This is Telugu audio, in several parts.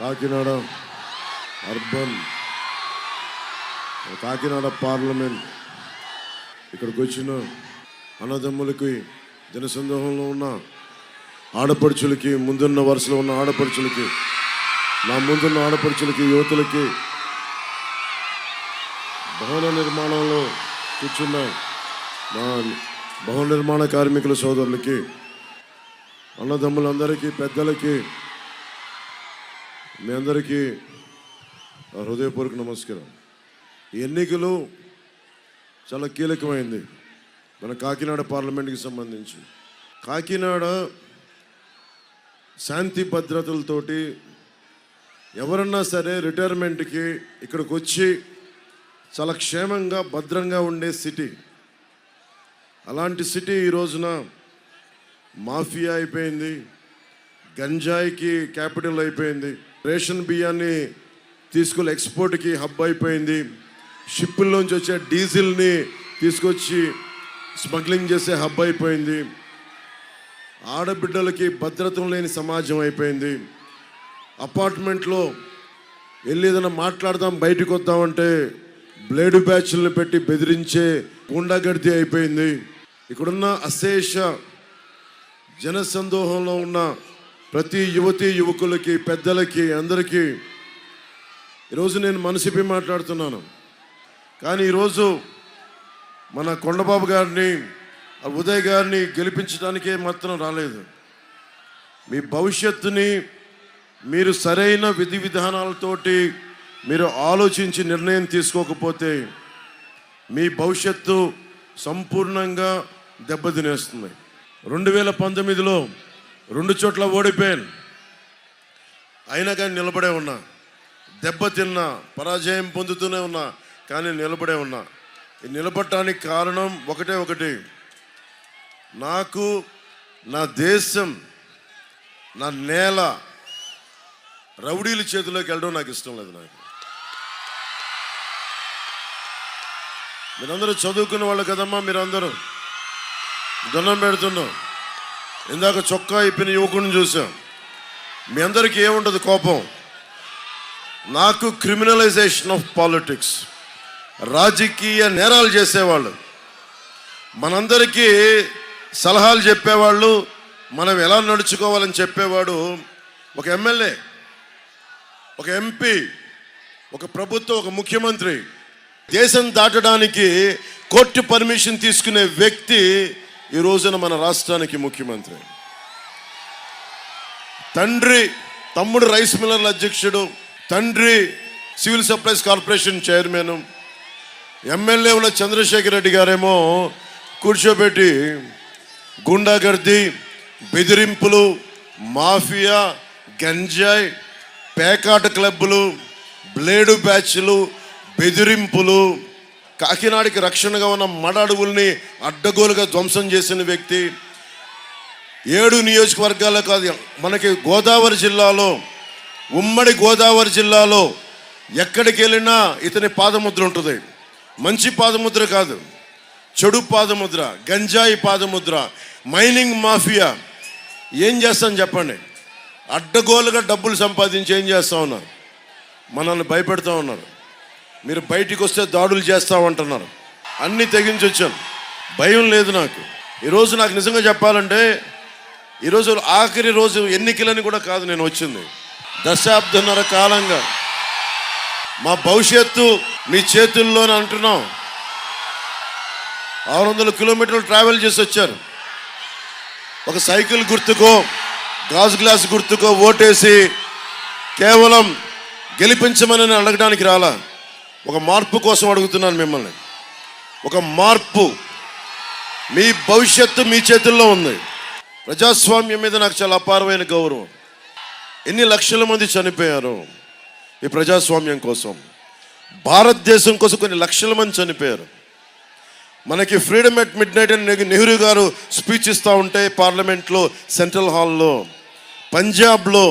కాకినాడ అర్బన్, కాకినాడ పార్లమెంట్ ఇక్కడికి వచ్చిన అన్నదమ్ములకి, జనసందోహంలో ఉన్న ఆడపడుచులకి, ముందున్న వరుసలో ఉన్న ఆడపడుచులకి, నా ముందున్న ఆడపడుచులకి, యువతులకి, భవన నిర్మాణంలో కూర్చున్న మా భవన నిర్మాణ కార్మికుల సోదరులకి, అన్నదమ్ములందరికీ, పెద్దలకి, మీ అందరికీ హృదయపూర్వక నమస్కారం. ఎన్నికలు చాలా కీలకమైంది మన కాకినాడ పార్లమెంట్కి సంబంధించి. కాకినాడ శాంతి భద్రతలతోటి ఎవరన్నా సరే రిటైర్మెంట్కి ఇక్కడికి వచ్చి చాలా క్షేమంగా భద్రంగా ఉండే సిటీ. అలాంటి సిటీ ఈ రోజున మాఫియా అయిపోయింది, గంజాయికి క్యాపిటల్ అయిపోయింది, రేషన్ బియ్యాన్ని తీసుకెళ్ళి ఎక్స్పోర్ట్కి హబ్ అయిపోయింది, షిప్పుల్లోంచి వచ్చే డీజిల్ని తీసుకొచ్చి స్మగ్లింగ్ చేసే హబ్ అయిపోయింది, ఆడబిడ్డలకి భద్రత లేని సమాజం అయిపోయింది. అపార్ట్మెంట్లో వెళ్ళి ఏదైనా మాట్లాడదాం, బయటకు వద్దామంటే బ్లేడు బ్యాచ్లను పెట్టి బెదిరించే గుండాగర్దీ అయిపోయింది. ఇక్కడున్న అశేష జనసందోహంలో ఉన్న ప్రతి యువతి యువకులకి, పెద్దలకి, అందరికీ ఈరోజు నేను మనసిపి మాట్లాడుతున్నాను. కానీ ఈరోజు మన కొండబాబు గారిని, ఉదయ్ గారిని గెలిపించడానికే మాత్రం రాలేదు. మీ భవిష్యత్తుని మీరు సరైన విధి విధానాలతోటి మీరు ఆలోచించి నిర్ణయం తీసుకోకపోతే మీ భవిష్యత్తు సంపూర్ణంగా దెబ్బతినేస్తుంది. 2019లో 2 చోట్ల ఓడిపోయాను, అయినా కానీ నిలబడే ఉన్నా. దెబ్బతిన్నా, పరాజయం పొందుతూనే ఉన్నా, కానీ నిలబడే ఉన్నా. ఈ నిలబడటానికి కారణం ఒకటి, నాకు నా దేశం, నా నేల రౌడీల చేతిలోకి వెళ్ళడం నాకు ఇష్టం లేదు. నాకు మీరందరూ చదువుకున్న వాళ్ళు కదమ్మా, మీరందరూ దండం పెడుతున్నాం. ఇందాక చొక్కా ఇప్పిన యువకుడిని చూసాం. మీ అందరికీ ఏముంటుంది కోపం? నాకు క్రిమినలైజేషన్ ఆఫ్ పాలిటిక్స్, రాజకీయ నేరాలు చేసేవాళ్ళు, మనందరికీ సలహాలు చెప్పేవాళ్ళు, మనం ఎలా నడుచుకోవాలని చెప్పేవాడు ఒక ఎమ్మెల్యే, ఒక ఎంపీ, ఒక ప్రభుత్వం, ఒక ముఖ్యమంత్రి. దేశం దాటడానికి కోర్టు పర్మిషన్ తీసుకునే వ్యక్తి ఈ రోజున మన రాష్ట్రానికి ముఖ్యమంత్రి. తమ్ముడు రైస్ మిల్లర్ల అధ్యక్షుడు, తండ్రి civil supplies corporation chairman, MLA ఉన్న చంద్రశేఖర్ రెడ్డి గారేమో కూర్చోబెట్టి గుండాగర్దీ, బెదిరింపులు, మాఫియా, గంజాయి, పేకాట క్లబ్బులు, బ్లేడు బ్యాచ్లు, బెదిరింపులు, కాకినాడకి రక్షణగా ఉన్న మడ అడవుల్ని అడ్డగోలుగా ధ్వంసం చేసిన వ్యక్తి. 7 నియోజకవర్గాలే కాదు, మనకి గోదావరి జిల్లాలో, ఉమ్మడి గోదావరి జిల్లాలో ఎక్కడికి వెళ్ళినా ఇతని పాదముద్ర ఉంటుంది. మంచి పాదముద్ర కాదు, చెడు పాదముద్ర, గంజాయి పాదముద్ర, మైనింగ్ మాఫియా. ఏం చేస్తాను చెప్పండి? అడ్డగోలుగా డబ్బులు సంపాదించి ఏం చేస్తూ ఉన్నారు? మనల్ని భయపెడతా ఉన్నారు. మీరు బయటికి వస్తే దాడులు చేస్తామంటున్నారు. అన్నీ తెగించి వచ్చాను, భయం లేదు నాకు. ఈరోజు నాకు నిజంగా చెప్పాలంటే ఈరోజు ఆఖరి రోజు, ఎన్నికలని కూడా కాదు నేను వచ్చింది. దశాబ్దన్నర కాలంగా మా భవిష్యత్తు మీ చేతుల్లోనే అంటున్నాం. 600 కిలోమీటర్లు ట్రావెల్ చేసి వచ్చారు. ఒక సైకిల్ గుర్తుకో, గాజు గ్లాస్ గుర్తుకో ఓటేసి కేవలం గెలిపించమని అడగడానికి రాలా. ఒక మార్పు కోసం అడుగుతున్నాను మిమ్మల్ని. ఒక మార్పు. మీ భవిష్యత్తు మీ చేతుల్లో ఉంది. ప్రజాస్వామ్యం మీద నాకు చాలా అపారమైన గౌరవం. ఎన్ని లక్షల మంది చనిపోయారు ఈ ప్రజాస్వామ్యం కోసం, భారతదేశం కోసం కొన్ని లక్షల మంది చనిపోయారు. మనకి ఫ్రీడమ్ ఎట్ మిడ్ నైట్ అని నెహ్రూ గారు స్పీచ్ ఇస్తూ ఉంటే పార్లమెంట్లో, సెంట్రల్ హాల్లో, పంజాబ్లో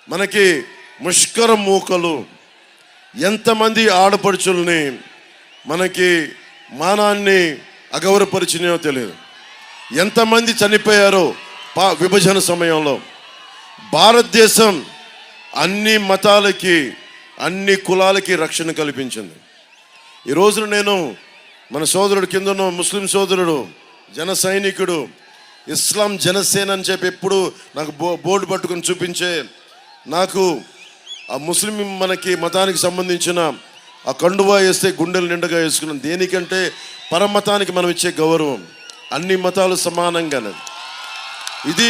మనకి ముష్కర మూకలు, ఎంతమంది ఆడపడుచుల్ని మనకి మానాన్ని అగౌరవపరిచినాయో తెలియదు. ఎంతమంది చనిపోయారో విభజన సమయంలో. భారతదేశం అన్ని మతాలకి, అన్ని కులాలకి రక్షణ కల్పించింది. ఈ రోజున నేను మన సోదరుడు కింద ఉన్న ముస్లిం సోదరుడు, జన సైనికుడు, ఇస్లాం జనసేన అని చెప్పి ఎప్పుడు నాకు బోర్డు పట్టుకొని చూపించే నాకు ఆ ముస్లిం మనకి మతానికి సంబంధించిన ఆ కండువా వేస్తే గుండెలు నిండుగా వేసుకున్నాం. దేనికంటే పరమతానికి మనం ఇచ్చే గౌరవం. అన్ని మతాలు సమానంగానే. ఇది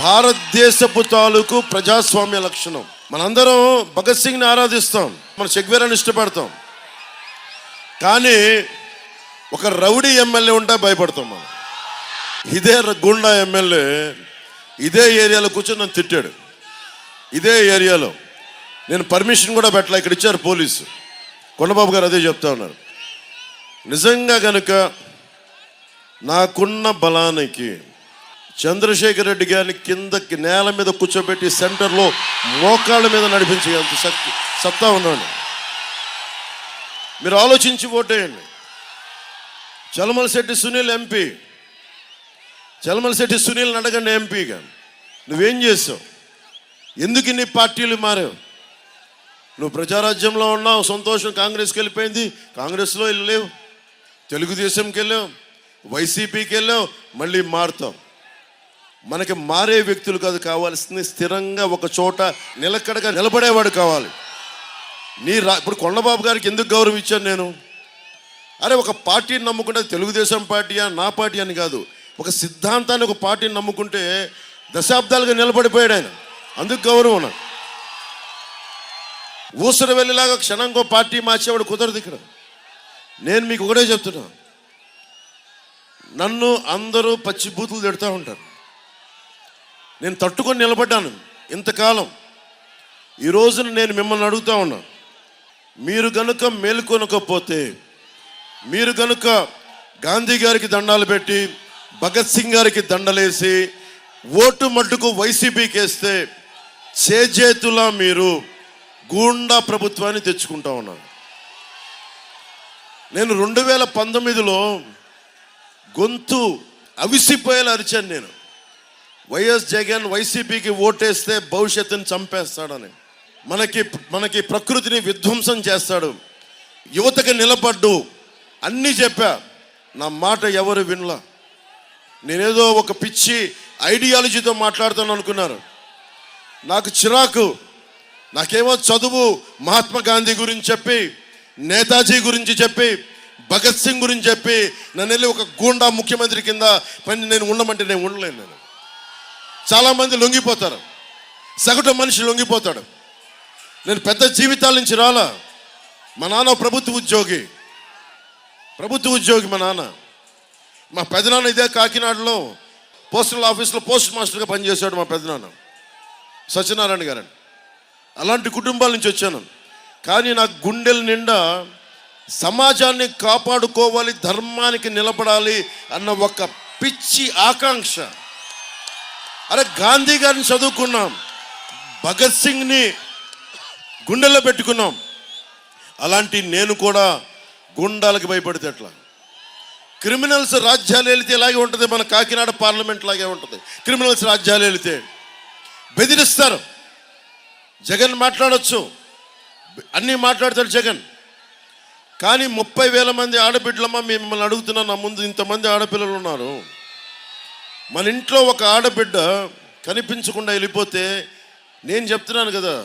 భారతదేశపు తాలూకు ప్రజాస్వామ్య లక్షణం. మనందరం భగత్ సింగ్ని ఆరాధిస్తాం, మన చెగ్వేరాన్ని ఇష్టపడతాం. కానీ ఒక రౌడీ ఎమ్మెల్యే ఉంటే భయపడతాం మనం. ఇదే గుండా ఎమ్మెల్యే ఇదే ఏరియాలో కూర్చొని నన్ను తిట్టాడు. ఇదే ఏరియాలో నేను పర్మిషన్ కూడా పెట్టలే, ఇక్కడ ఇచ్చారు పోలీసు. కొండబాబు గారు అదే చెప్తా ఉన్నారు. నిజంగా కనుక నాకున్న బలానికి చంద్రశేఖర్ రెడ్డి గారిని కిందకి నేల మీద కూర్చోబెట్టి సెంటర్లో మోకాళ్ళ మీద నడిపించేంత సత్తా ఉన్నాడు. మీరు ఆలోచించి ఓటేయండి. చలమలశెట్టి సునీల్ ఎంపీ, చలమలశెట్టి సునీల్ని అడగండి ఎంపీగా, నువ్వేం చేసావు? ఎందుకు ఇన్ని పార్టీలు మారావు? నువ్వు ప్రజారాజ్యంలో ఉన్నావు, సంతోషం. కాంగ్రెస్కి వెళ్ళిపోయింది, కాంగ్రెస్లో వెళ్ళలేవు. తెలుగుదేశంకి వెళ్ళావు, వైసీపీకి వెళ్ళావు, మళ్ళీ మారుతావు. మనకి మారే వ్యక్తులు కాదు కావాల్సింది, స్థిరంగా ఒక చోట నిలకడగా నిలబడేవాడు కావాలి. ఇప్పుడు కొండబాబు గారికి ఎందుకు గౌరవం ఇచ్చాను నేను? అరే, ఒక పార్టీని నమ్ముకుంటే తెలుగుదేశం పార్టీయా నా పార్టీ అని కాదు, ఒక సిద్ధాంతాన్ని, ఒక పార్టీని నమ్ముకుంటే దశాబ్దాలుగా నిలబడిపోయాడు ఆయన. అందుకు గౌరవం నాకు. ఊసర వెళ్ళేలాగా క్షణంకో పార్టీ మార్చేవాడు కుదరదు ఇక్కడ. నేను మీకు ఒకటే చెప్తున్నా, నన్ను అందరూ పచ్చి బూతులు తిడుతూ ఉంటారు. నేను తట్టుకొని నిలబడ్డాను ఇంతకాలం. ఈ రోజున నేను మిమ్మల్ని అడుగుతా ఉన్నా, మీరు గనుక మేలుకొనకపోతే, మీరు గనుక గాంధీ గారికి దండాలు పెట్టి భగత్ సింగ్ గారికి దండలేసి ఓటు మట్టుకు వైసీపీకి వేస్తే చేజేతులా మీరు గూండా ప్రభుత్వాన్ని తెచ్చుకుంటా ఉన్నాను. నేను 2019లో గొంతు అవిసిపోయేలా అరిచాను. నేను వైఎస్ జగన్ వైసీపీకి ఓటేస్తే భవిష్యత్తుని చంపేస్తాడని, మనకి ప్రకృతిని విధ్వంసం చేస్తాడు, యువతకి నిలబడ్డు అన్నీ చెప్పా. నా మాట ఎవరు వినలా. నేనేదో ఒక పిచ్చి ఐడియాలజీతో మాట్లాడుతాను అనుకున్నారు. నాకు చిరాకు. నాకేమో చదువు, మహాత్మా గాంధీ గురించి చెప్పి, నేతాజీ గురించి చెప్పి, భగత్ సింగ్ గురించి చెప్పి నన్ను వెళ్ళి ఒక గూండా ముఖ్యమంత్రి కింద పని నేను ఉండమంటే నేను ఉండలేను. నేను చాలామంది లొంగిపోతారు, సగటు మనిషి లొంగిపోతాడు. నేను పెద్ద జీవితాల నుంచి రాలా. మా నాన్న ప్రభుత్వ ఉద్యోగి మా నాన్న. మా పెదనాన్న ఇదే కాకినాడలో పోస్టల్ ఆఫీస్లో పోస్ట్ మాస్టర్గా పనిచేశాడు మా పెదనాన్న సత్యనారాయణ గారని. అలాంటి కుటుంబాల నుంచి వచ్చాను. కానీ నాకు గుండెల నిండా సమాజాన్ని కాపాడుకోవాలి, ధర్మానికి నిలబడాలి అన్న ఒక పిచ్చి ఆకాంక్ష. అరే, గాంధీ గారిని చదువుకున్నాం, భగత్ సింగ్ని గుండెల్లో పెట్టుకున్నాం. అలాంటి నేను కూడా గుండాలకు భయపడితే ఎట్లా? క్రిమినల్స్ రాజ్యాలు వెళితే ఇలాగే ఉంటుంది. మన కాకినాడ పార్లమెంట్ లాగే ఉంటుంది. క్రిమినల్స్ రాజ్యాలు వెళితే బెదిరిస్తారు. జగన్ మాట్లాడచ్చు, అన్నీ మాట్లాడతాడు జగన్. కానీ 30,000 మంది ఆడబిడ్డలమ్మ, మిమ్మల్ని అడుగుతున్నా, నా ముందు ఇంతమంది ఆడపిల్లలు ఉన్నారు. మన ఇంట్లో ఒక ఆడబిడ్డ కనిపించకుండా వెళ్ళిపోతే నేను చెప్తున్నాను కదా,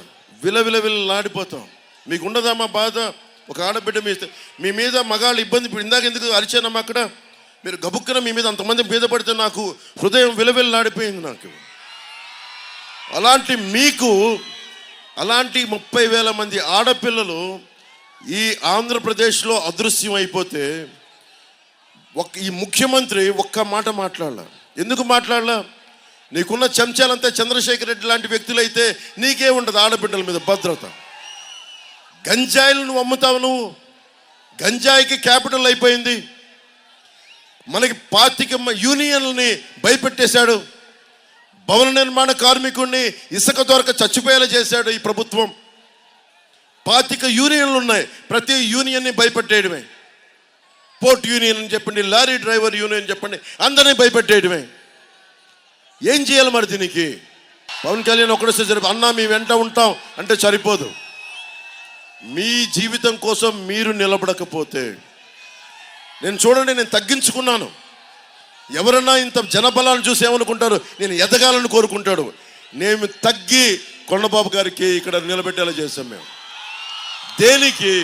విలవిలవిల్లాడిపోతాం. మీకు ఉండదమ్మా బాధ? ఒక ఆడబిడ్డ మీ మీద మగాళ్ళు ఇబ్బంది. ఇప్పుడు ఇందాక ఎందుకు అరిచానమ్మా అక్కడ? మీరు గబుక్కున మీ మీద అంతమంది మీద పడితే నాకు హృదయం విలవిల్లాడిపోయింది నాకు. అలాంటి మీకు, అలాంటి 30,000 మంది ఆడపిల్లలు ఈ ఆంధ్రప్రదేశ్లో అదృశ్యం అయిపోతే ఈ ముఖ్యమంత్రి ఒక్క మాట మాట్లాడాల. ఎందుకు మాట్లాడాల? నీకున్న చెంచాలంతా చంద్రశేఖర్ రెడ్డి లాంటి వ్యక్తులు అయితే నీకే ఉండదు ఆడబిడ్డల మీద భద్రత. గంజాయిలు నువ్వు అమ్ముతావు. నువ్వు గంజాయికి క్యాపిటల్ అయిపోయింది. మనకి 25 యూనియన్లని భయపెట్టేశాడు. భవన నిర్మాణ కార్మికుడిని ఇసుక దొరక చచ్చిపోయేలా చేశాడు ఈ ప్రభుత్వం. 25 యూనియన్లు ఉన్నాయి. ప్రతి యూనియన్ని భయపెట్టేయడమే. పోర్ట్ యూనియన్ అని చెప్పండి, లారీ డ్రైవర్ యూనియన్ చెప్పండి, అందరినీ భయపెట్టేయడమే. ఏం చేయాలి మరి దీనికి? పవన్ కళ్యాణ్ ఒకటేస్తే సరిపోదు. అన్నా మీ వెంట ఉంటాం అంటే సరిపోదు. మీ జీవితం కోసం మీరు నిలబడకపోతే, నేను చూడండి, నేను తగ్గించుకున్నాను. ఎవరన్నా ఇంత జనబలాన్ని చూసి ఏమనుకుంటారు, నేను ఎదగాలని కోరుకుంటాడు. నేను తగ్గి కొండబాబు గారికి ఇక్కడ నిలబెట్టేలా చేశాం మేము. దేనికి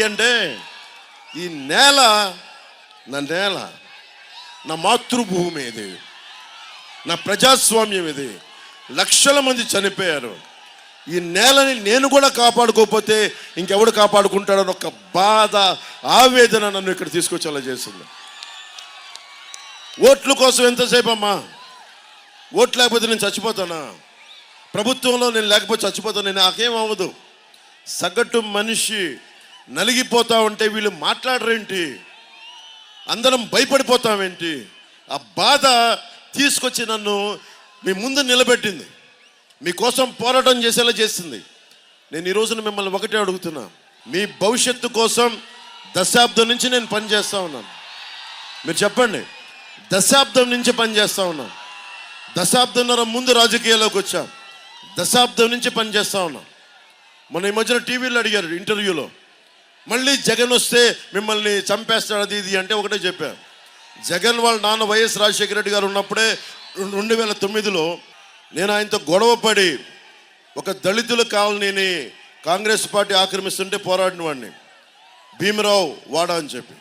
అంటే ఈ నేల నా మాతృభూమి, ఇది నా ప్రజాస్వామ్యం, ఇది లక్షల మంది చనిపోయారు. ఈ నేలని నేను కూడా కాపాడుకోకపోతే ఇంకెవడు కాపాడుకుంటాడని ఒక బాధ, ఆవేదన నన్ను ఇక్కడ తీసుకొచ్చేలా చేసింది. ఓట్ల కోసం ఎంతసేపు అమ్మా? ఓట్లు లేకపోతే నేను చచ్చిపోతానా? ప్రభుత్వంలో నేను లేకపోతే చచ్చిపోతాను. నాకేం అవ్వదు. సగటు మనిషి నలిగిపోతా ఉంటే వీళ్ళు మాట్లాడరేంటి, అందరం భయపడిపోతామేంటి? ఆ బాధ తీసుకొచ్చి నన్ను మీ ముందు నిలబెట్టింది, మీకోసం పోరాటం చేసేలా చేసింది. నేను ఈ రోజున మిమ్మల్ని ఒకటే అడుగుతున్నా, మీ భవిష్యత్తు కోసం దశాబ్దం నుంచి నేను పనిచేస్తూ ఉన్నాను. మీరు చెప్పండి, దశాబ్దం నుంచి పనిచేస్తూ ఉన్నాను. దశాబ్దంన్నర ముందు రాజకీయాల్లోకి వచ్చాం, దశాబ్దం నుంచి పనిచేస్తూ ఉన్నాం. మొన్న ఈ మధ్యన టీవీలో అడిగారు ఇంటర్వ్యూలో, మళ్ళీ జగన్ వస్తే మిమ్మల్ని చంపేస్తాడు అది ఇది అంటే ఒకటే చెప్పారు. జగన్ వాళ్ళ నాన్న వైఎస్ రాజశేఖర రెడ్డి గారు ఉన్నప్పుడే 2009లో నేను ఆయనతో గొడవపడి ఒక దళితుల కాలనీని కాంగ్రెస్ పార్టీ ఆక్రమిస్తుంటే పోరాడిన వాడిని, భీమరావు వాడా అని చెప్పి.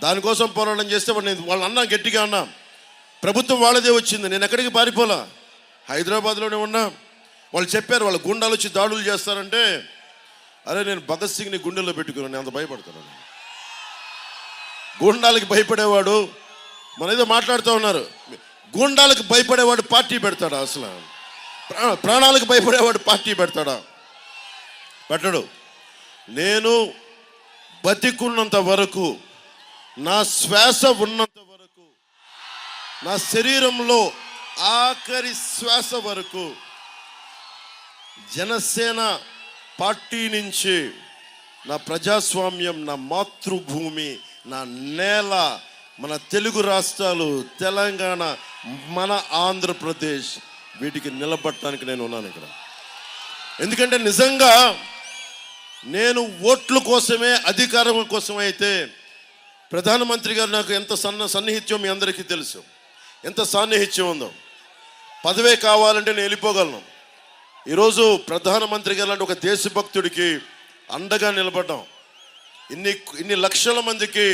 దానికోసం పోరాటం చేస్తే వాళ్ళు అన్నా, గట్టిగా అన్నా, ప్రభుత్వం వాళ్ళదే వచ్చింది, నేను ఎక్కడికి పారిపోలా, హైదరాబాద్లోనే ఉన్నా. వాళ్ళు చెప్పారు వాళ్ళ గుండాలు వచ్చి దాడులు చేస్తారంటే, అరే నేను భగత్ సింగ్ని గుండెల్లో పెట్టుకున్నాను, నేను అంత భయపడుతున్నాను. గూండాలకి భయపడేవాడు, మన ఏదో మాట్లాడుతూ ఉన్నారు, గూండాలకు భయపడేవాడు పార్టీ పెడతాడా? అసలు ప్రాణాలకు భయపడేవాడు పార్టీ పెడతాడా? పెట్టడు. నేను బతికున్నంత వరకు, నా శ్వాస ఉన్నంత వరకు, నా శరీరంలో ఆఖరి శ్వాస వరకు జనసేన పార్టీ నుంచి నా ప్రజాస్వామ్యం, నా మాతృభూమి, నా నేల, మన తెలుగు రాష్ట్రాలు, తెలంగాణ, మన ఆంధ్రప్రదేశ్, వీటికి నిలబడటానికి నేను ఉన్నాను ఇక్కడ. ఎందుకంటే నిజంగా నేను ఓట్ల కోసమే, అధికారం కోసమే అయితే ప్రధానమంత్రి గారు నాకు ఎంత సన్నిహిత్యం మీ అందరికీ తెలుసు, ఎంత సాన్నిహిత్యం ఉందో. పదవే కావాలంటే నేను వెళ్ళిపోగలను. ఈరోజు ప్రధానమంత్రి గారు లాంటి ఒక దేశభక్తుడికి అండగా నిలబడ్డాం. ఇన్ని లక్షల మందికి,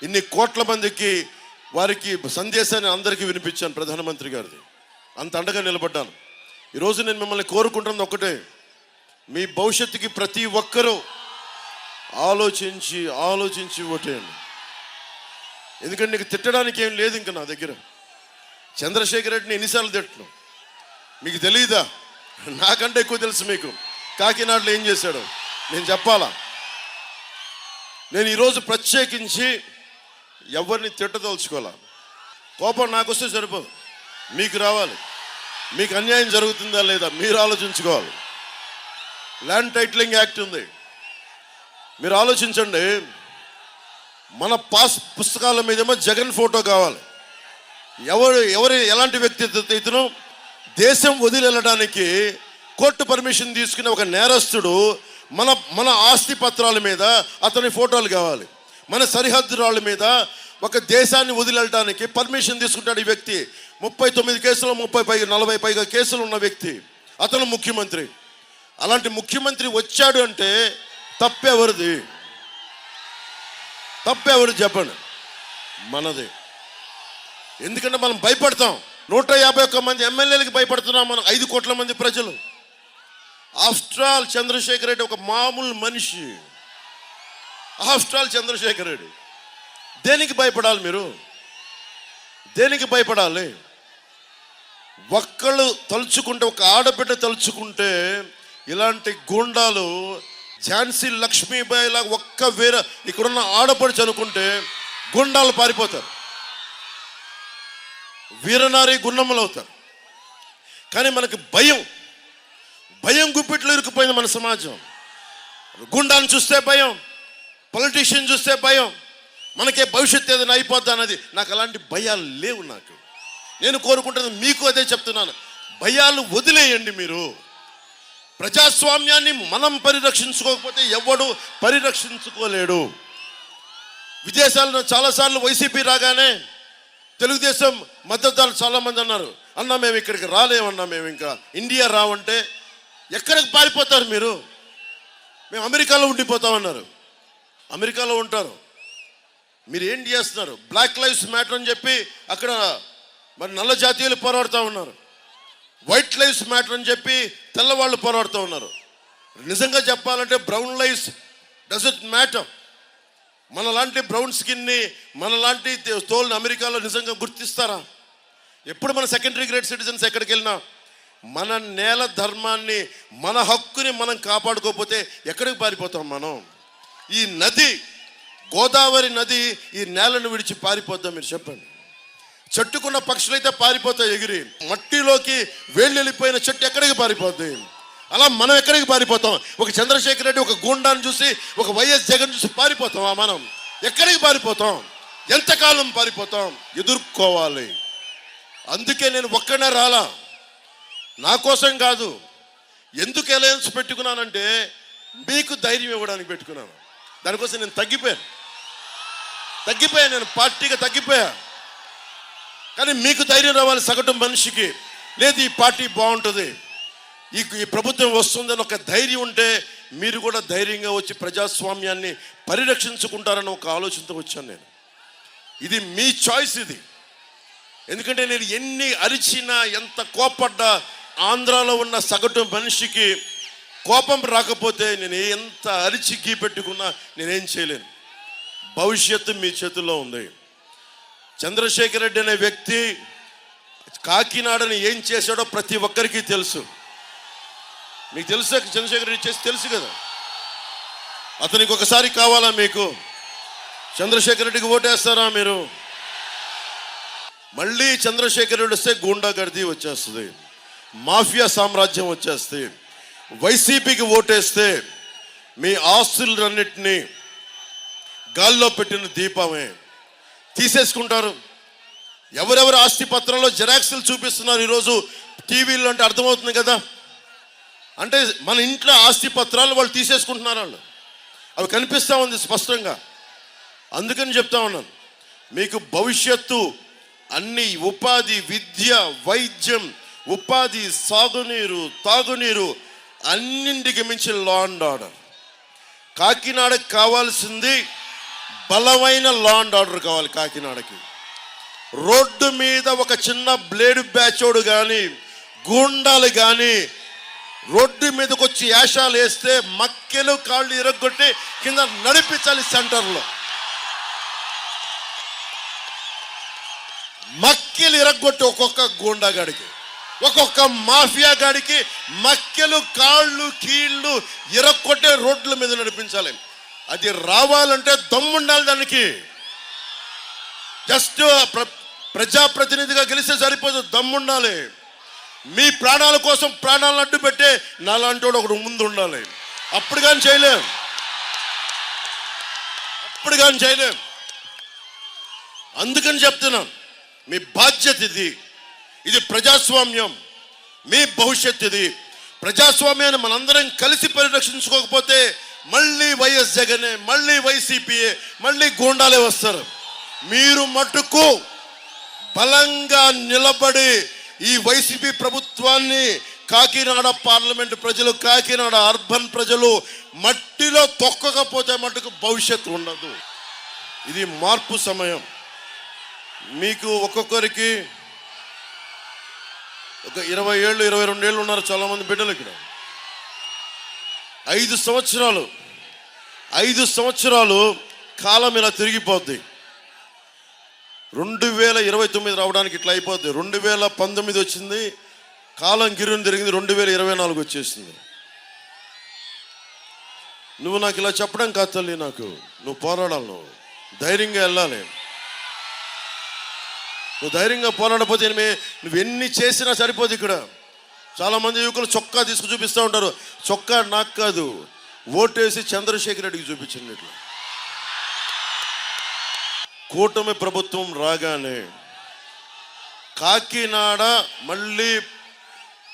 ఇన్ని కోట్ల మందికి వారికి సందేశాన్ని అందరికీ వినిపించాను ప్రధానమంత్రి గారిది. అంత అండగా నిలబడ్డాను. ఈరోజు నేను మిమ్మల్ని కోరుకుంటున్నది ఒకటే, మీ భవిష్యత్తుకి ప్రతి ఒక్కరూ ఆలోచించి ఓటేయండి. ఎందుకంటే నీకు తిట్టడానికి ఏం లేదు ఇంకా నా దగ్గర. చంద్రశేఖర్ రెడ్డిని ఎన్నిసార్లు తిట్టను మీకు తెలియదా? నాకంటే ఎక్కువ తెలుసు మీకు. కాకినాడలో ఏం చేశాడో నేను చెప్పాలా? నేను ఈరోజు ప్రత్యేకించి ఎవరిని తిట్టదలుచుకోవాలా. కోపం నాకు వస్తే సరిపోదు, మీకు రావాలి. మీకు అన్యాయం జరుగుతుందా లేదా మీరు ఆలోచించుకోవాలి. ల్యాండ్ టైటిలింగ్ యాక్ట్ ఉంది, మీరు ఆలోచించండి. మన పుస్తకాల మీదేమో జగన్ ఫోటో కావాలి. ఎలాంటి వ్యక్తి ఇతను? దేశం వదిలి వెళ్ళడానికి కోర్టు పర్మిషన్ తీసుకునే ఒక నేరస్తుడు. మన ఆస్తి పత్రాల మీద అతని ఫోటోలు కావాలి. మన సరిహద్దు రాళ్ళ మీద ఒక దేశాన్ని వదిలేయడానికి పర్మిషన్ తీసుకుంటాడు ఈ వ్యక్తి. 39 కేసులు, 40 పైగా కేసులు ఉన్న వ్యక్తి, అతను ముఖ్యమంత్రి. అలాంటి ముఖ్యమంత్రి వచ్చాడు అంటే తప్పెవరిది? తప్పెవరు చెప్పండి? మనది. ఎందుకంటే మనం భయపడతాం. 151 మంది ఎమ్మెల్యేలకి భయపడుతున్నాం మనం, 5 కోట్ల మంది ప్రజలు. ఆఫ్టర్ ఆల్ చంద్రశేఖర్ రెడ్డి ఒక మామూలు మనిషి. After all Chandrasekhar Reddy. దేనికి భయపడాలి మీరు? దేనికి భయపడాలి? ఒక్కళ్ళు తలుచుకుంటే, ఒక ఆడబిడ్డ తలుచుకుంటే ఇలాంటి గూండాలు ఝాన్సీ లక్ష్మీబాయి లాగా వేరే ఇక్కడున్న ఆడపడుచు అనుకుంటే గుండాలు పారిపోతారు, వీరనారి గున్నమ్మలు అవుతారు. కానీ మనకి భయం గుప్పిట్లో ఇరుక్కుపోయింది మన సమాజం. గుండాన్ని చూస్తే భయం, పొలిటీషియన్ చూస్తే భయం, మనకే భవిష్యత్తు ఏదైనా అయిపోద్దా అన్నది. నాకు అలాంటి భయాలు లేవు. నాకు నేను కోరుకుంటున్నది మీకు అదే చెప్తున్నాను. భయాలు వదిలేయండి. మీరు ప్రజాస్వామ్యాన్ని మనం పరిరక్షించుకోకపోతే ఎవడు పరిరక్షించుకోలేడు. విదేశాల్లో చాలాసార్లు వైసీపీ రాగానే తెలుగుదేశం మద్దతుదారులు చాలామంది అన్నారు, అన్నా మేము ఇక్కడికి రాలేమన్నా, మేము ఇంకా ఇండియా రావంటే ఎక్కడికి పారిపోతారు మీరు, మేము అమెరికాలో ఉండిపోతామన్నారు. అమెరికాలో ఉంటారు, మీరు ఏం చేస్తున్నారు? బ్లాక్ లైవ్స్ మ్యాటర్ అని చెప్పి అక్కడ మరి నల్ల జాతీయులు పోరాడుతూ ఉన్నారు, వైట్ లైవ్స్ మ్యాటర్ అని చెప్పి తెల్లవాళ్ళు పోరాడుతూ ఉన్నారు. నిజంగా చెప్పాలంటే బ్రౌన్ లైవ్స్ డజంట్ మ్యాటర్. మనలాంటి బ్రౌన్ స్కిన్ని, మనలాంటి తోలుని అమెరికాలో నిజంగా గుర్తిస్తారా? ఎప్పుడు మన సెకండరీ గ్రేడ్ సిటిజన్స్ ఎక్కడికి వెళ్ళినా మన నేల ధర్మాన్ని, మన హక్కుని మనం కాపాడుకోకపోతే ఎక్కడికి పారిపోతాం మనం? ఈ నది, గోదావరి నది ఈ నేలను విడిచి పారిపోద్దాం? మీరు చెప్పండి. చెట్టుకున్న పక్షులైతే పారిపోతాయి ఎగిరి, మట్టిలోకి వెళ్ళిపోయిన చెట్టు ఎక్కడికి పారిపోద్ది? అలా మనం ఎక్కడికి పారిపోతాం? ఒక చంద్రశేఖర్ రెడ్డి, ఒక గూండాను చూసి, ఒక వైఎస్ జగన్ చూసి పారిపోతామా? మనం ఎక్కడికి పారిపోతాం? ఎంతకాలం పారిపోతాం? ఎదుర్కోవాలి. అందుకే నేను ఒక్కనే రాలా, నా కోసం కాదు. ఎందుకు అలయన్స్ పెట్టుకున్నానంటే మీకు ధైర్యం ఇవ్వడానికి పెట్టుకున్నాను. దానికోసం నేను తగ్గిపోయాను, నేను పార్టీగా తగ్గిపోయా. కానీ మీకు ధైర్యం రావాలి. సగటు మనిషికి లేదు ఈ పార్టీ బాగుంటుంది, ఈ ప్రభుత్వం వస్తుందని ఒక ధైర్యం ఉంటే మీరు కూడా ధైర్యంగా వచ్చి ప్రజాస్వామ్యాన్ని పరిరక్షించుకుంటారని ఒక ఆలోచనతో వచ్చాను నేను. ఇది మీ చాయిస్ ఇది. ఎందుకంటే నేను ఎన్ని అరిచినా, ఎంత కోపడ్డా, ఆంధ్రాలో ఉన్న సగటు మనిషికి కోపం రాకపోతే నేను ఎంత అరిచి గీ పెట్టుకున్నా నేనేం చేయలేను. భవిష్యత్తు మీ చేతుల్లో ఉంది. చంద్రశేఖర్ రెడ్డి అనే వ్యక్తి కాకినాడని ఏం చేశాడో ప్రతి ఒక్కరికి తెలుసు. మీకు తెలుసా? చంద్రశేఖర్ రెడ్డి చేసి తెలుసు కదా. అతనికి ఒకసారి కావాలా మీకు? చంద్రశేఖర్ రెడ్డికి ఓటేస్తారా మీరు? మళ్ళీ చంద్రశేఖర్ రెడ్డి వస్తే గూండాగర్దీ వచ్చేస్తుంది, మాఫియా సామ్రాజ్యం వచ్చేస్తుంది. వైసీపీకి ఓటేస్తే మీ ఆస్తులన్నింటినీ గాల్లో పెట్టిన దీపమే తీసేసుకుంటారు. ఎవరెవరు ఆస్తి పత్రాల్లో జెరాక్స్లు చూపిస్తున్నారు ఈరోజు టీవీలో అంటే అర్థమవుతుంది కదా. అంటే మన ఇంట్లో ఆస్తి పత్రాలు వాళ్ళు తీసేసుకుంటున్నారు, వాళ్ళు అవి కనిపిస్తూ ఉంది స్పష్టంగా. అందుకని చెప్తా ఉన్నాను, మీకు భవిష్యత్తు అన్ని ఉపాధి, విద్య, వైద్యం, ఉపాధి, సాగునీరు, తాగునీరు అన్నింటికి మించి లా అండ్ ఆర్డర్. కాకినాడకి కావాల్సింది బలమైన లా అండ్ ఆర్డర్ కావాలి. కాకినాడకి రోడ్డు మీద ఒక చిన్న బ్లేడ్ బ్యాచోడు కానీ, గూండాలు కానీ రోడ్డు మీదకి వచ్చి యాషాలు వేస్తే మక్కెలు కాళ్ళు ఇరగొట్టి కింద నడిపించాలి. సెంటర్లో మక్కెలు ఇరగొట్టి ఒక్కొక్క గూండాగాడికి, ఒక్కొక్క మాఫియా గాడికి మక్కెలు, కాళ్ళు, కీళ్ళు ఇరగొట్టే రోడ్ల మీద నడిపించాలి. అది రావాలంటే దమ్ముండాలి. దానికి జస్ట్ ప్రజాప్రతినిధిగా గెలిస్తే సరిపోదు, దమ్ముండాలి. మీ ప్రాణాల కోసం ప్రాణాలను అడ్డు పెట్టే నాలాంటి వాడు ఒకడు ముందు ఉండాలి. అప్పుడు కానీ చేయలేం. అందుకని చెప్తున్నాను, మీ బాధ్యత ఇది. ఇది ప్రజాస్వామ్యం, మీ భవిష్యత్ ఇది. ప్రజాస్వామ్యాన్ని మనందరం కలిసి పరిరక్షించుకోకపోతే మళ్ళీ వైఎస్ జగనే, మళ్ళీ వైసీపీఏ, మళ్ళీ గూండాలే వస్తారు. మీరు మట్టుకు బలంగా నిలబడి ఈ వైసీపీ ప్రభుత్వాన్ని కాకినాడ పార్లమెంట్ ప్రజలు, కాకినాడ అర్బన్ ప్రజలు మట్టిలో తొక్కకపోతే మట్టుకు భవిష్యత్తు ఉండదు. ఇది మార్పు సమయం. మీకు ఒక్కొక్కరికి ఒక 20 ఏళ్ళు, 22 ఏళ్ళు ఉన్నారు చాలామంది బిడ్డలు ఇక్కడ. 5 సంవత్సరాలు కాలం ఇలా తిరిగిపోద్ది. 2029 రావడానికి ఇట్లా అయిపోద్ది. 2019 వచ్చింది, కాలం గిరుని తిరిగింది, 2024 వచ్చేసింది. నువ్వు నాకు ఇలా చెప్పడం కాదు తల్లి, నువ్వు పోరాడాలి, నువ్వు ధైర్యంగా వెళ్ళాలి. నువ్వు ధైర్యంగా పోరాడపోతే నువ్వు ఎన్ని చేసినా సరిపోదు. ఇక్కడ చాలామంది యువకులు చొక్కా తీసుకు చూపిస్తూ ఉంటారు. చొక్కా నాకు కాదు, ఓటేసి చంద్రశేఖర్ రెడ్డికి చూపించండి. ఇట్లా కూటమి ప్రభుత్వం రాగానే కాకినాడ మళ్ళీ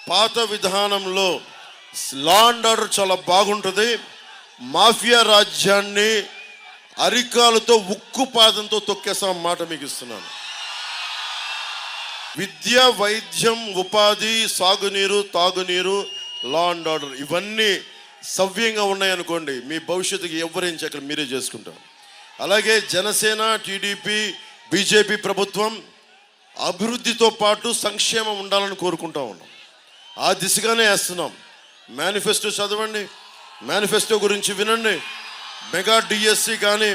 పాత విధానంలో లా అండ్ ఆర్డర్ చాలా బాగుంటుంది. మాఫియా రాజ్యాన్ని అరికాలతో ఉక్కుపాదంతో తొక్కేసాం మాట మీకు ఇస్తున్నాను. విద్య, వైద్యం, ఉపాధి, సాగునీరు, తాగునీరు, లా అండ్ ఆర్డర్ ఇవన్నీ సవ్యంగా ఉన్నాయనుకోండి, మీ భవిష్యత్తుకి ఎవరేం అక్కడ మీరే చేసుకుంటారు. అలాగే జనసేన, టీడీపీ, బీజేపీ ప్రభుత్వం అభివృద్ధితో పాటు సంక్షేమం ఉండాలని కోరుకుంటా ఉన్నాం. ఆ దిశగానే వేస్తున్నాం. మేనిఫెస్టో చదవండి, మేనిఫెస్టో గురించి వినండి. మెగా డిఎస్సి కానీ,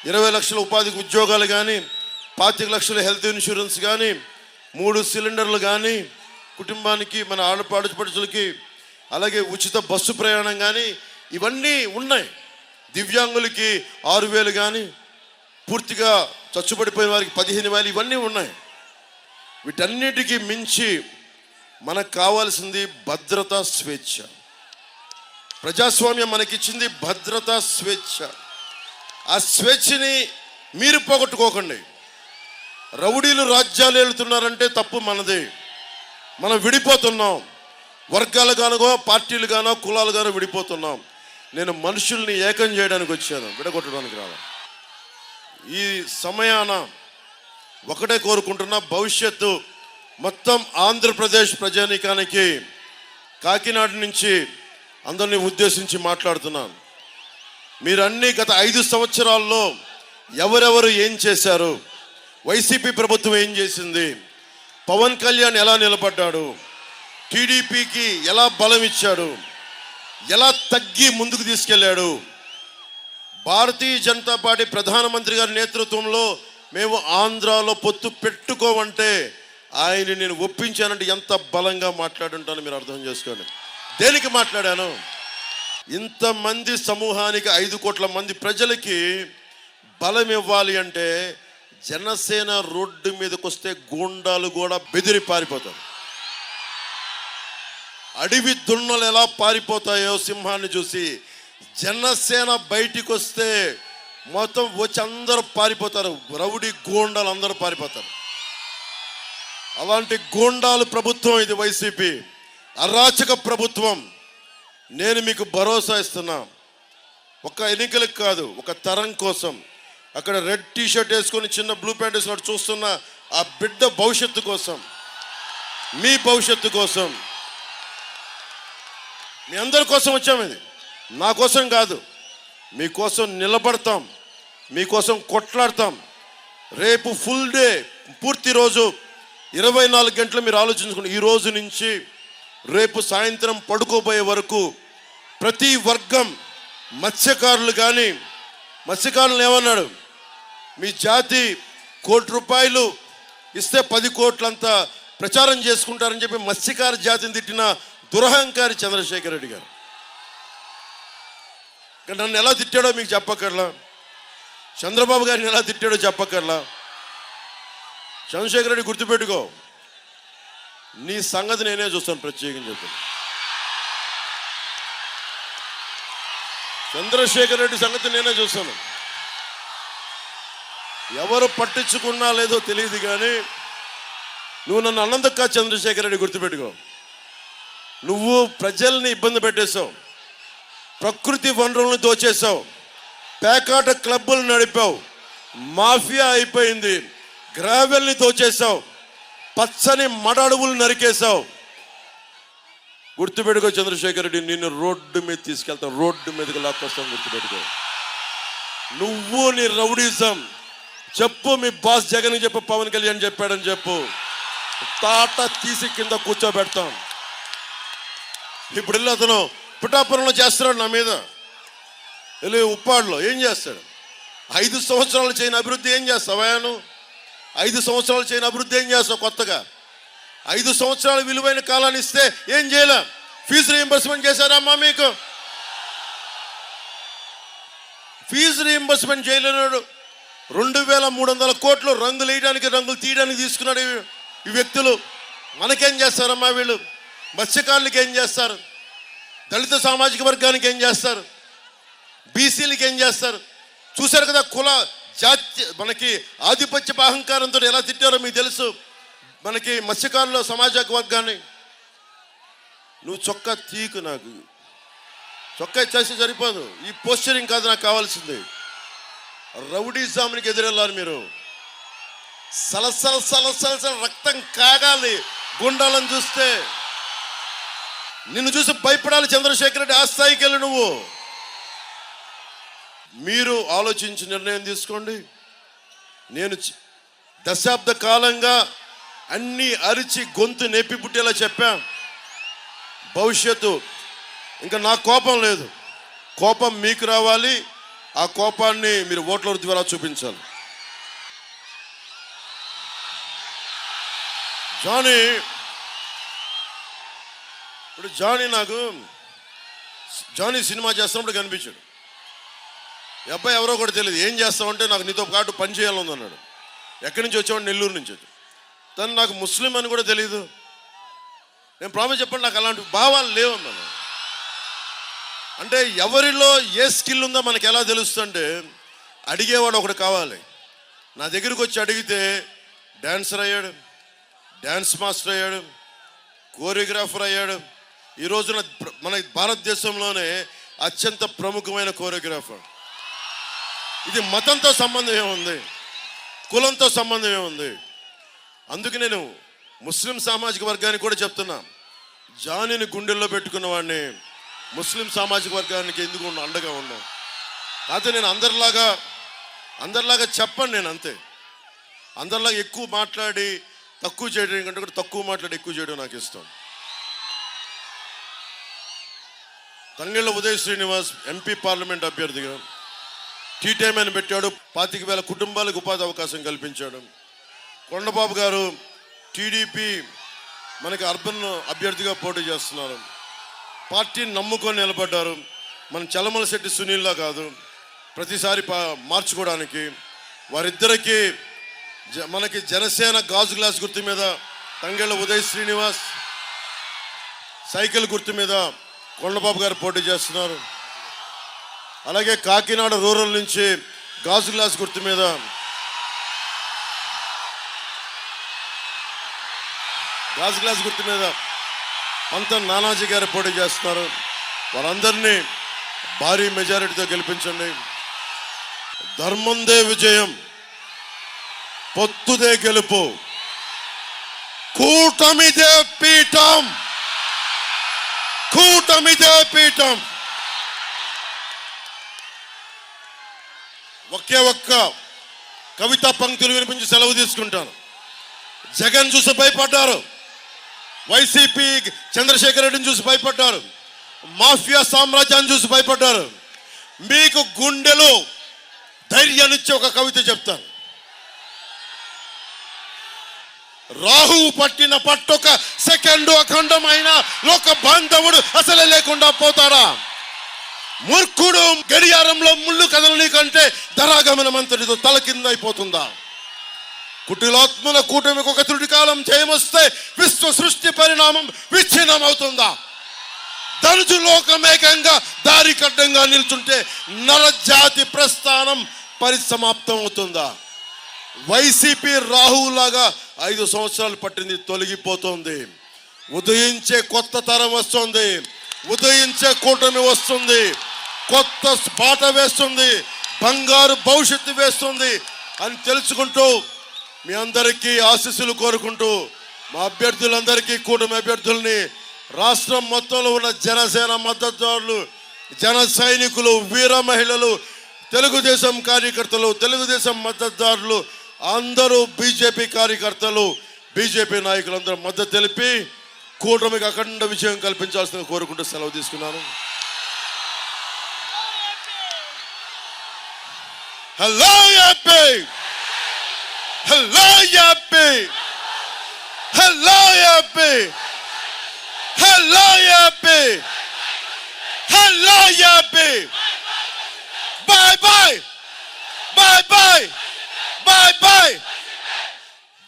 20 లక్షల ఉపాధి ఉద్యోగాలు కానీ, 25 లక్షల హెల్త్ ఇన్సూరెన్స్ కానీ, 3 సిలిండర్లు కానీ కుటుంబానికి, మన ఆడపడుచులకి, అలాగే ఉచిత బస్సు ప్రయాణం కానీ ఇవన్నీ ఉన్నాయి. దివ్యాంగులకి 6,000 కానీ, పూర్తిగా చచ్చుబడిపోయిన వారికి 15,000 ఇవన్నీ ఉన్నాయి. వీటన్నిటికీ మించి మనకు కావాల్సింది భద్రత, స్వేచ్ఛ. ప్రజాస్వామ్యం మనకిచ్చింది భద్రత, స్వేచ్ఛ. ఆ స్వేచ్ఛని మీరు పోగొట్టుకోకండి. రౌడీలు రాజ్యాలు వెళ్తున్నారంటే తప్పు మనదే. మనం విడిపోతున్నాం, వర్గాలుగానో, పార్టీలుగానో, కులాలుగానో విడిపోతున్నాం. నేను మనుషుల్ని ఏకం చేయడానికి వచ్చాను, విడగొట్టడానికి రాను. ఈ సమయాన ఒకటే కోరుకుంటున్నా, భవిష్యత్తు మొత్తం ఆంధ్రప్రదేశ్ ప్రజానీకానికి కాకినాడ నుంచి అందరినీ ఉద్దేశించి మాట్లాడుతున్నాను. మీరన్నీ గత 5 సంవత్సరాల్లో ఎవరెవరు ఏం చేశారు, వైసీపీ ప్రభుత్వం ఏం చేసింది, పవన్ కళ్యాణ్ ఎలా నిలబడ్డాడు, టీడీపీకి ఎలా బలం ఇచ్చాడు, ఎలా తగ్గి ముందుకు తీసుకెళ్ళాడు, భారతీయ జనతా పార్టీ ప్రధానమంత్రి గారి నేతృత్వంలో మేము ఆంధ్రాలో పొత్తు పెట్టుకోమంటే ఆయన నేను ఒప్పించానంటే ఎంత బలంగా మాట్లాడుంటానో మీరు అర్థం చేసుకోండి. దేనికి మాట్లాడాను? ఇంతమంది సమూహానికి, 5 కోట్ల మంది ప్రజలకి బలం ఇవ్వాలి అంటే జనసేన రోడ్డు మీదకి వస్తే గూండాలు కూడా బెదిరి పారిపోతారు. అడవి దున్నలు ఎలా పారిపోతాయో సింహాన్ని చూసి, జనసేన బయటికి వస్తే మొత్తం వచ్చి అందరూ పారిపోతారు. రౌడీ గూండాలు అందరూ పారిపోతారు. అలాంటి గూండాలు ప్రభుత్వం ఇది వైసీపీ, అరాచక ప్రభుత్వం. నేను మీకు భరోసా ఇస్తున్నా, ఒక ఎన్నికలకు కాదు, ఒక తరం కోసం. అక్కడ రెడ్ టీషర్ట్ వేసుకొని చిన్న బ్లూ ప్యాంట్ వేసుకొని చూస్తున్న ఆ బిడ్డ భవిష్యత్తు కోసం, మీ భవిష్యత్తు కోసం, మీ అందరి కోసం వచ్చాము. ఇది నా కోసం కాదు, మీకోసం నిలబడతాం, మీకోసం కొట్లాడతాం. రేపు ఫుల్ డే, పూర్తి రోజు 24 గంటలు మీరు ఆలోచించుకోండి. ఈ రోజు నుంచి రేపు సాయంత్రం పడుకోబోయే వరకు ప్రతి వర్గం, మత్స్యకారులు కానీ, మత్స్యకారులు ఏమన్నాడు, మీ జాతి ₹1 ఇస్తే 10 కోట్లంత ప్రచారం చేసుకుంటారని చెప్పి మత్స్యకార జాతిని తిట్టిన దురహంకారి చంద్రశేఖర్ రెడ్డి గారు. నన్ను ఎలా తిట్టాడో మీకు చెప్పక్కర్లా, చంద్రబాబు గారిని ఎలా తిట్టాడో చెప్పక్కర్లా. చంద్రశేఖర్ రెడ్డి గుర్తుపెట్టుకో, నీ సంగతి నేనే చూస్తాను ప్రత్యేకంగా చెప్పాను. చంద్రశేఖర్ రెడ్డి సంగతి నేనే చూస్తాను. ఎవరు పట్టించుకున్నా లేదో తెలియదు కానీ నువ్వు నన్ను అన్నందుకు కాదు చంద్రశేఖర్ రెడ్డి, గుర్తుపెట్టుకో. నువ్వు ప్రజల్ని ఇబ్బంది పెట్టేశావు, ప్రకృతి వనరులను దోచేశావు, పేకాట క్లబ్బులు నడిపావు, మాఫియా అయిపోయింది, గ్రావెల్ని దోచేశావు, పచ్చని మడడువులు నరికేశావు. గుర్తుపెట్టుకో చంద్రశేఖర్ రెడ్డి, నిన్ను రోడ్డు మీద తీసుకెళ్తాం, రోడ్డు మీదకి లాక్కొస్తాం. గుర్తుపెట్టుకో. నువ్వు నీ రౌడీజం చెప్పు, మీ బాస్ జగన్ చెప్పు, పవన్ కళ్యాణ్ చెప్పాడని చెప్పు, తాట తీసి కింద కూర్చోబెడతాం. ఇప్పుడు వెళ్ళి అతను పిఠాపురంలో చేస్తున్నాడు నా మీద, వెళ్ళి ఉప్పాడులో ఏం చేస్తాడు? 5 సంవత్సరాలు చేయని అభివృద్ధి ఏం చేస్తావా? నువ్వు 5 సంవత్సరాలు చేయని అభివృద్ధి ఏం చేస్తావు కొత్తగా? 5 సంవత్సరాలు విలువైన కాలాన్ని ఇస్తే ఏం చేయలే? ఫీజు రీయింబర్స్మెంట్ చేశారమ్మా మీకు? Fee reimbursement చేయలేనాడు. 2,300 కోట్లు రంగులు వేయడానికి, రంగులు తీయడానికి తీసుకున్నాడు ఈ వ్యక్తులు. మనకేం చేస్తారమ్మా వీళ్ళు? మత్స్యకారులకి ఏం చేస్తారు? దళిత సామాజిక వర్గానికి ఏం చేస్తారు? బీసీలకి ఏం చేస్తారు? చూశారు కదా, కుల జాతి మనకి ఆధిపత్య అహంకారంతో ఎలా తిట్టారో మీకు తెలుసు. మనకి మత్స్యకారుల సమాజ వర్గాన్ని నువ్వు చొక్కా తీకు, నాకు చొక్కా చేసి సరిపోదు. ఈ పోస్చరింగ్ కాదు నాకు కావాల్సింది. రౌడీజామునికి ఎదురెళ్ళాలి మీరు. సలసల సలసల రక్తం కాగాలి గుండాలను చూస్తే. నిన్ను చూసి భయపడాలి చంద్రశేఖర్ రెడ్డి. ఆ స్థాయికి వెళ్ళి నువ్వు. మీరు ఆలోచించి నిర్ణయం తీసుకోండి. నేను దశాబ్ద కాలంగా అన్ని అరిచి గొంతు నెప్పి పుట్టేలా చెప్పా. భవిష్యత్తు ఇంకా నా కోపం లేదు. కోపం మీకు రావాలి. ఆ కోపాన్ని మీరు ఓట్ల ద్వారా చూపించాలి. జానీ సినిమా చేస్తున్నప్పుడు కనిపించాడు. ఈ అబ్బాయి ఎవరో కూడా తెలియదు. ఏం చేస్తామంటే నాకు నీతో పాటు పని చేయాలని అన్నాడు. ఎక్కడి నుంచి వచ్చాడు? నెల్లూరు నుంచి వచ్చాడు. తను నాకు ముస్లిం అని కూడా తెలియదు. నేను ప్రామిస్ చెప్పండి, నాకు అలాంటి భావాలు లేవన్నాను. అంటే ఎవరిలో ఏ స్కిల్ ఉందో మనకు ఎలా తెలుస్తుంటే అడిగేవాడు ఒకడు కావాలి. నా దగ్గరికి వచ్చి అడిగితే డాన్సర్ అయ్యాడు, డ్యాన్స్ మాస్టర్ అయ్యాడు, కోరియోగ్రాఫర్ అయ్యాడు. ఈ రోజున మన భారతదేశంలోనే అత్యంత ప్రముఖమైన కోరియోగ్రాఫర్. ఇది మతంతో సంబంధం ఏముంది? కులంతో సంబంధం ఏముంది? అందుకే నేను ముస్లిం సామాజిక వర్గానికి కూడా చెప్తున్నా, జానీని గుండెల్లో పెట్టుకున్న వాడిని ముస్లిం సామాజిక వర్గానికి ఎందుకు అండగా ఉన్నాం. కాకపోతే నేను అందరిలాగా చెప్పండి. నేను అంతే. అందరిలాగా ఎక్కువ మాట్లాడి తక్కువ చేయడం కంటే కూడా తక్కువ మాట్లాడి ఎక్కువ చేయడం నాకు ఇష్టం. తంగెళ్ళ ఉదయ్ శ్రీనివాస్ ఎంపీ పార్లమెంట్ అభ్యర్థిగా టీ టైం అని పెట్టాడు. 25,000 కుటుంబాలకు ఉపాధి అవకాశం కల్పించాడు. కొండబాబు గారు టీడీపీ మనకి అర్బన్ అభ్యర్థిగా పోటీ చేస్తున్నారు. పార్టీని నమ్ముకొని నిలబడ్డారు. మన చలమల శెట్టి సునీల్లా కాదు, ప్రతిసారి మార్చుకోవడానికి. వారిద్దరికీ మనకి జనసేన గాజు గ్లాస్ గుర్తు మీద తంగెళ్ళ ఉదయ్ శ్రీనివాస్, సైకిల్ గుర్తు మీద కొండబాబు గారు పోటీ చేస్తున్నారు. అలాగే కాకినాడ రూరల్ నుంచి గాజు గ్లాస్ గుర్తు మీద పంతం నానాజీ గారు పోటీ చేస్తున్నారు. వారందరినీ భారీ మెజారిటీతో గెలిపించండి. ధర్మందే విజయం, పొత్తుదే గెలుపు, కూటమిదే పీఠం. ఒకే ఒక్క కవితా పంక్తులు వినిపించి సెలవు తీసుకుంటాను. జగన్ చూసి భయపడ్డారు, వైసీపీ చంద్రశేఖర్ రెడ్డిని చూసి భయపడ్డారు, మాఫియా సామ్రాజ్యాన్ని చూసి భయపడ్డారు. మీకు గుండెలో ధైర్యాన్నిచ్చే ఒక కవిత చెప్తాను. రాహువు పట్టిన పట్టొక సెకండు అఖండమైన లోక బాంధవుడు అసలే లేకుండా పోతాడా? మూర్ఖుడు గడియారంలో ముళ్ళు కదలని కంటే ధరాగమనం అంతటితో తల కింద అయిపోతుందా? కుటిలాత్మల కూటమికి ఒక త్రుటి కాలం చేయమొస్తే విశ్వ సృష్టి పరిణామం విచ్ఛిన్నం అవుతుందా? ధనుజు లోకమేకంగా దారి కడ్డంగా నిల్చుంటే నరజాతి ప్రస్థానం పరిసమాప్తం అవుతుందా? వైసీపీ రాహువులాగా 5 సంవత్సరాలు పట్టింది, తొలగిపోతుంది. ఉదయించే కొత్త తరం వస్తుంది, ఉదయించే కూటమి వస్తుంది, కొత్త బాట వేస్తుంది, బంగారు భవిష్యత్తు వేస్తుంది అని తెలుసుకుంటూ మీ అందరికీ ఆశీస్సులు కోరుకుంటూ మా అభ్యర్థులందరికీ, కూటమి అభ్యర్థుల్ని, రాష్ట్రం మొత్తంలో ఉన్న జనసేన మద్దతుదారులు, జన సైనికులు, వీర మహిళలు, తెలుగుదేశం కార్యకర్తలు, తెలుగుదేశం మద్దతుదారులు అందరూ, బీజేపీ కార్యకర్తలు, బీజేపీ నాయకులందరూ మద్దతు తెలిపి కూటమికి అఖండ విజయం కల్పించాల్సిన కోరుకుంటూ సెలవు తీసుకున్నాను. Hello AP, hello AP, hello AP, hello AP, hello AP. Bye bye, bye bye, bye bye.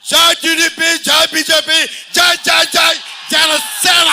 జై టీడీపీ, జై బీజేపీ, జై జై జై జనసేన.